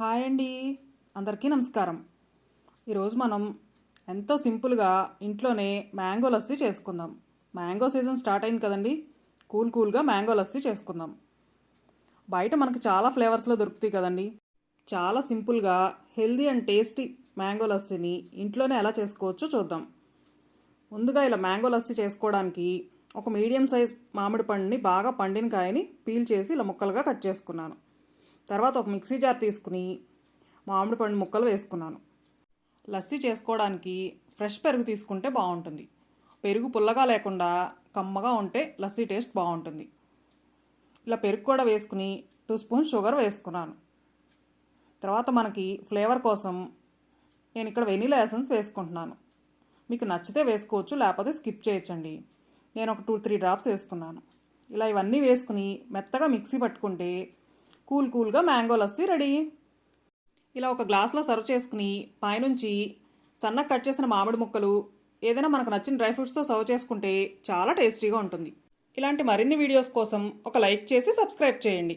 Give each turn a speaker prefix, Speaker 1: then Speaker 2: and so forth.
Speaker 1: Hi అండి, అందరికీ నమస్కారం. ఈరోజు మనం ఎంతో సింపుల్గా ఇంట్లోనే మ్యాంగో లస్సీ చేసుకుందాం. మ్యాంగో సీజన్ స్టార్ట్ అయింది కదండి. కూల్గా మ్యాంగో లస్సీ చేసుకుందాం. బయట మనకు చాలా ఫ్లేవర్స్లో దొరుకుతాయి కదండి. చాలా సింపుల్గా హెల్దీ అండ్ టేస్టీ మ్యాంగో లస్సీని ఇంట్లోనే ఎలా చేసుకోవచ్చో చూద్దాం. ముందుగా ఇలా మ్యాంగో లస్సీ చేసుకోవడానికి ఒక మీడియం సైజ్ మామిడి పండుని బాగా పండిన కాయని పీల్ చేసి ఇలా ముక్కలుగా కట్ చేసుకున్నాను. తర్వాత ఒక మిక్సీ జార్ తీసుకుని మామిడి పండు ముక్కలు వేసుకున్నాను. లస్సీ చేసుకోవడానికి ఫ్రెష్ పెరుగు తీసుకుంటే బాగుంటుంది. పెరుగు పుల్లగా లేకుండా కమ్మగా ఉంటే లస్సీ టేస్ట్ బాగుంటుంది. ఇలా పెరుగు కూడా వేసుకుని 2 స్పూన్స్ షుగర్ వేసుకున్నాను. తర్వాత మనకి ఫ్లేవర్ కోసం నేను ఇక్కడ వెనీలా ఎసెన్స్ వేసుకుంటున్నాను. మీకు నచ్చితే వేసుకోవచ్చు, లేకపోతే స్కిప్ చేయొచ్చండి. నేను ఒక 2-3 డ్రాప్స్ వేసుకున్నాను. ఇలా ఇవన్నీ వేసుకుని మెత్తగా మిక్సీ పట్టుకుంటే కూల్గా మ్యాంగో లస్సీ రెడీ. ఇలా ఒక గ్లాస్లో సర్వ్ చేసుకుని పైనుంచి సన్నగా కట్ చేసిన మామిడి ముక్కలు ఏదైనా మనకు నచ్చిన డ్రై ఫ్రూట్స్తో సర్వ్ చేసుకుంటే చాలా టేస్టీగా ఉంటుంది. ఇలాంటి మరిన్ని వీడియోస్ కోసం ఒక లైక్ చేసి సబ్స్క్రైబ్ చేయండి.